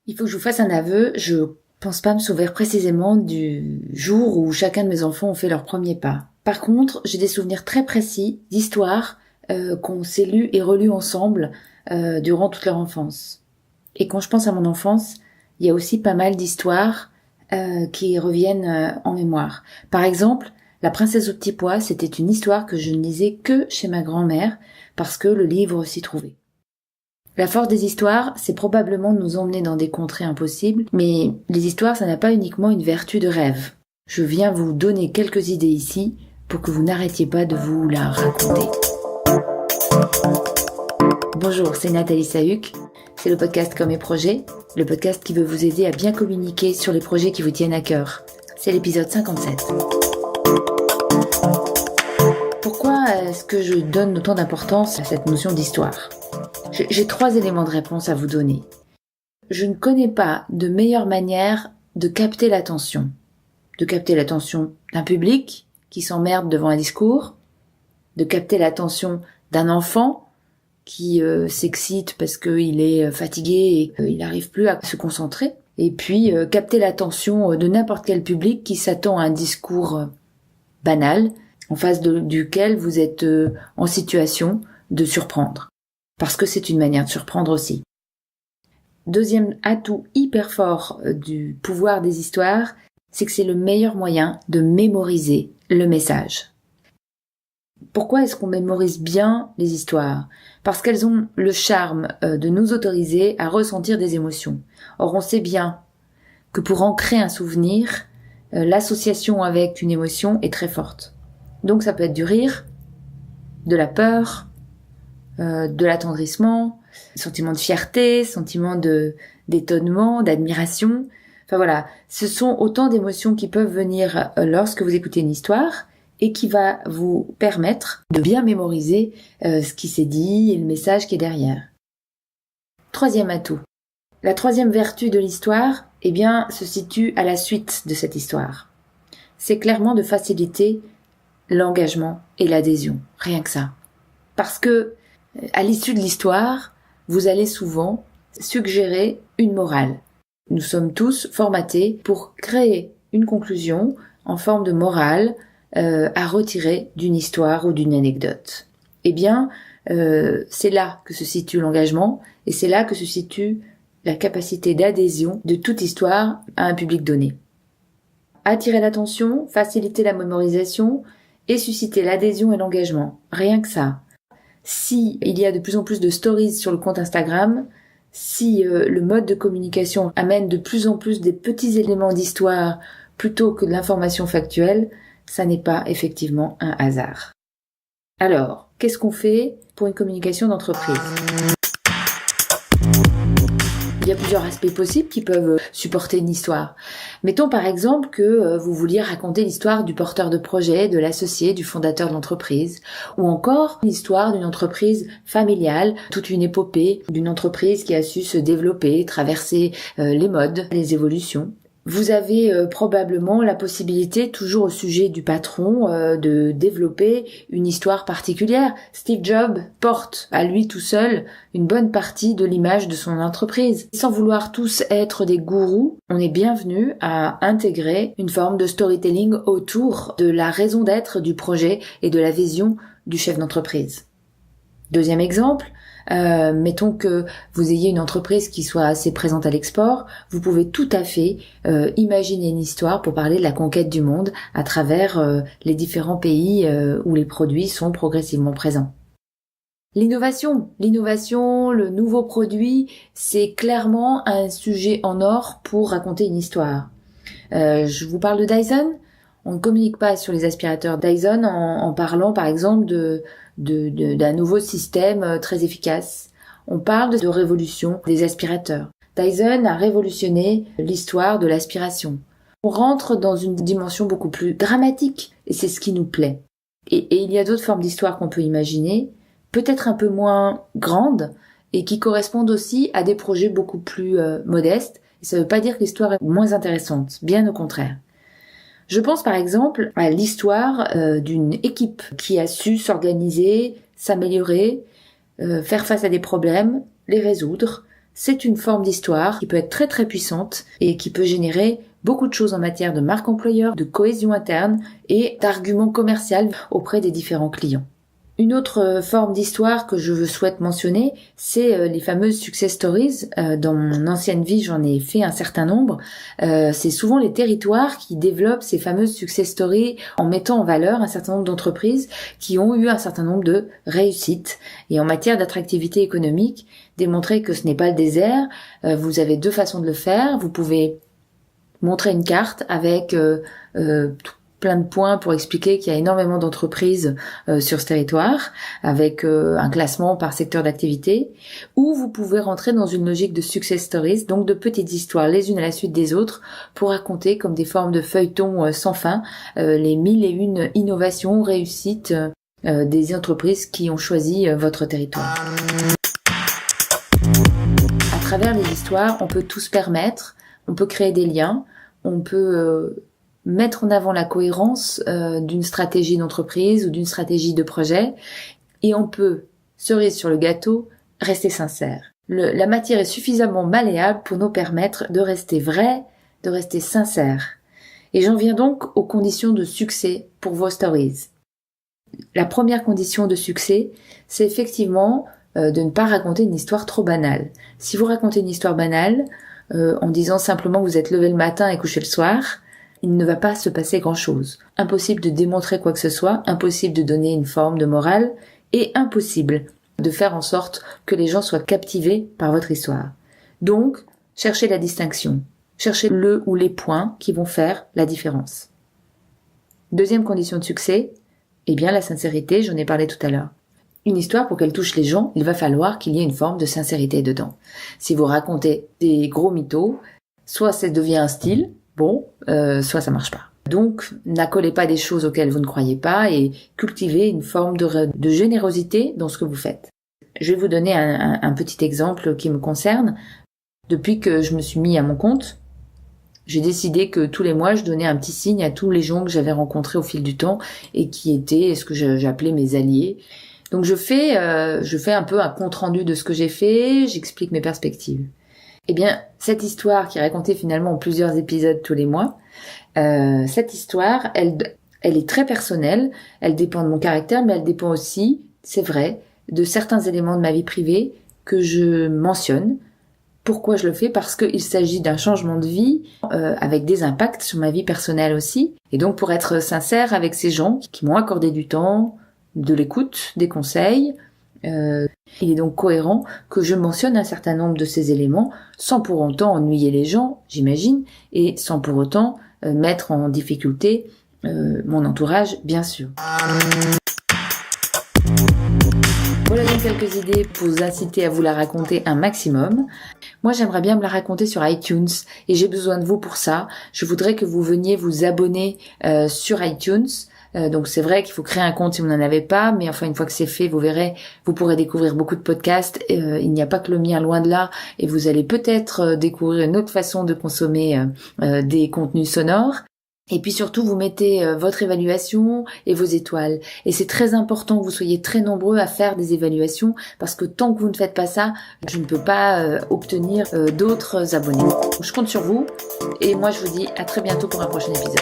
Il faut que je vous fasse un aveu, je pense pas me souvenir précisément du jour où chacun de mes enfants ont fait leur premier pas. Par contre, j'ai des souvenirs très précis d'histoires qu'on s'est lues et relues ensemble durant toute leur enfance. Et quand je pense à mon enfance, il y a aussi pas mal d'histoires qui reviennent en mémoire. Par exemple, La princesse au petit pois, c'était une histoire que je ne lisais que chez ma grand-mère parce que le livre s'y trouvait. La force des histoires, c'est probablement de nous emmener dans des contrées impossibles, mais les histoires, ça n'a pas uniquement une vertu de rêve. Je viens vous donner quelques idées ici pour que vous n'arrêtiez pas de vous la raconter. Bonjour, c'est Nathalie Sahuc. C'est le podcast Comme et Projets, le podcast qui veut vous aider à bien communiquer sur les projets qui vous tiennent à cœur. C'est l'épisode 57. Pourquoi est-ce que je donne autant d'importance à cette notion d'histoire ? J'ai 3 éléments de réponse à vous donner. Je ne connais pas de meilleure manière de capter l'attention. De capter l'attention d'un public qui s'emmerde devant un discours, de capter l'attention d'un enfant qui s'excite parce qu'il est fatigué et qu'il n'arrive plus à se concentrer, et puis capter l'attention de n'importe quel public qui s'attend à un discours banal, en face duquel vous êtes en situation de surprendre. Parce que c'est une manière de surprendre aussi. Deuxième atout hyper fort du pouvoir des histoires, c'est que c'est le meilleur moyen de mémoriser le message. Pourquoi est-ce qu'on mémorise bien les histoires ? Parce qu'elles ont le charme de nous autoriser à ressentir des émotions. Or, on sait bien que pour ancrer un souvenir, l'association avec une émotion est très forte. Donc ça peut être du rire, de la peur, de l'attendrissement, sentiment de fierté, sentiment d'étonnement, d'admiration. Enfin voilà, ce sont autant d'émotions qui peuvent venir lorsque vous écoutez une histoire et qui va vous permettre de bien mémoriser ce qui s'est dit et le message qui est derrière. Troisième atout. La troisième vertu de l'histoire, se situe à la suite de cette histoire. C'est clairement de faciliter l'engagement et l'adhésion. Rien que ça. Parce que à l'issue de l'histoire, vous allez souvent suggérer une morale. Nous sommes tous formatés pour créer une conclusion en forme de morale à retirer d'une histoire ou d'une anecdote. C'est là que se situe l'engagement et c'est là que se situe la capacité d'adhésion de toute histoire à un public donné. Attirer l'attention, faciliter la mémorisation et susciter l'adhésion et l'engagement. Rien que ça. Si il y a de plus en plus de stories sur le compte Instagram, si le mode de communication amène de plus en plus des petits éléments d'histoire plutôt que de l'information factuelle, ça n'est pas effectivement un hasard. Alors, qu'est-ce qu'on fait pour une communication d'entreprise ? Il y a plusieurs aspects possibles qui peuvent supporter une histoire. Mettons par exemple que vous vouliez raconter l'histoire du porteur de projet, de l'associé, du fondateur de l'entreprise, ou encore l'histoire d'une entreprise familiale, toute une épopée d'une entreprise qui a su se développer, traverser les modes, les évolutions. Vous avez probablement la possibilité, toujours au sujet du patron, de développer une histoire particulière. Steve Jobs porte à lui tout seul une bonne partie de l'image de son entreprise. Sans vouloir tous être des gourous, on est bienvenu à intégrer une forme de storytelling autour de la raison d'être du projet et de la vision du chef d'entreprise. Deuxième exemple, mettons que vous ayez une entreprise qui soit assez présente à l'export, vous pouvez tout à fait imaginer une histoire pour parler de la conquête du monde à travers les différents pays où les produits sont progressivement présents. L'innovation, le nouveau produit, c'est clairement un sujet en or pour raconter une histoire. Je vous parle de Dyson. On ne communique pas sur les aspirateurs Dyson en parlant par exemple d'un nouveau système très efficace. On parle de révolution des aspirateurs. Dyson a révolutionné l'histoire de l'aspiration. On rentre dans une dimension beaucoup plus dramatique et c'est ce qui nous plaît. Et il y a d'autres formes d'histoire qu'on peut imaginer, peut-être un peu moins grandes et qui correspondent aussi à des projets beaucoup plus modestes. Et ça ne veut pas dire que l'histoire est moins intéressante, bien au contraire. Je pense par exemple à l'histoire d'une équipe qui a su s'organiser, s'améliorer, faire face à des problèmes, les résoudre, c'est une forme d'histoire qui peut être très très puissante et qui peut générer beaucoup de choses en matière de marque employeur, de cohésion interne et d'arguments commerciaux auprès des différents clients. Une autre forme d'histoire que je souhaite mentionner, c'est les fameuses success stories. Dans mon ancienne vie, j'en ai fait un certain nombre. C'est souvent les territoires qui développent ces fameuses success stories en mettant en valeur un certain nombre d'entreprises qui ont eu un certain nombre de réussites. Et en matière d'attractivité économique, démontrer que ce n'est pas le désert. Vous avez deux façons de le faire. Vous pouvez montrer une carte avec plein de points pour expliquer qu'il y a énormément d'entreprises sur ce territoire, avec un classement par secteur d'activité, ou vous pouvez rentrer dans une logique de success stories, donc de petites histoires les unes à la suite des autres, pour raconter comme des formes de feuilletons sans fin les 1001 innovations, réussites des entreprises qui ont choisi votre territoire. À travers les histoires, on peut tout se permettre, on peut créer des liens, on peut mettre en avant la cohérence d'une stratégie d'entreprise ou d'une stratégie de projet, et on peut, cerise sur le gâteau, rester sincère. La matière est suffisamment malléable pour nous permettre de rester vrai, de rester sincère. Et j'en viens donc aux conditions de succès pour vos stories. La première condition de succès, c'est effectivement de ne pas raconter une histoire trop banale. Si vous racontez une histoire banale, en disant simplement que vous êtes levé le matin et couché le soir, il ne va pas se passer grand-chose. Impossible de démontrer quoi que ce soit, impossible de donner une forme de morale, et impossible de faire en sorte que les gens soient captivés par votre histoire. Donc, cherchez la distinction. Cherchez le ou les points qui vont faire la différence. Deuxième condition de succès, eh bien la sincérité, j'en ai parlé tout à l'heure. Une histoire, pour qu'elle touche les gens, il va falloir qu'il y ait une forme de sincérité dedans. Si vous racontez des gros mythos, soit ça devient un style, soit ça marche pas. Donc, n'accolez pas des choses auxquelles vous ne croyez pas et cultivez une forme de générosité dans ce que vous faites. Je vais vous donner un petit exemple qui me concerne. Depuis que je me suis mis à mon compte, j'ai décidé que tous les mois, je donnais un petit signe à tous les gens que j'avais rencontrés au fil du temps et qui étaient ce que j'appelais mes alliés. Donc je fais un peu un compte-rendu de ce que j'ai fait, j'explique mes perspectives. Eh bien, cette histoire qui est racontée finalement en plusieurs épisodes tous les mois, cette histoire, elle est très personnelle, elle dépend de mon caractère, mais elle dépend aussi, c'est vrai, de certains éléments de ma vie privée que je mentionne. Pourquoi je le fais? Parce qu'il s'agit d'un changement de vie avec des impacts sur ma vie personnelle aussi. Et donc pour être sincère avec ces gens qui m'ont accordé du temps, de l'écoute, des conseils, il est donc cohérent que je mentionne un certain nombre de ces éléments sans pour autant ennuyer les gens, j'imagine, et sans pour autant mettre en difficulté mon entourage, bien sûr. Voilà donc quelques idées pour vous inciter à vous la raconter un maximum. Moi, j'aimerais bien me la raconter sur iTunes et j'ai besoin de vous pour ça. Je voudrais que vous veniez vous abonner sur iTunes. Donc c'est vrai qu'il faut créer un compte si vous n'en avez pas, mais enfin une fois que c'est fait, vous verrez, vous pourrez découvrir beaucoup de podcasts. Il n'y a pas que le mien, loin de là, et vous allez peut-être découvrir une autre façon de consommer des contenus sonores. Et puis surtout, vous mettez votre évaluation et vos étoiles. Et c'est très important que vous soyez très nombreux à faire des évaluations, parce que tant que vous ne faites pas ça, je ne peux pas obtenir d'autres abonnés. Donc, je compte sur vous, et moi je vous dis à très bientôt pour un prochain épisode.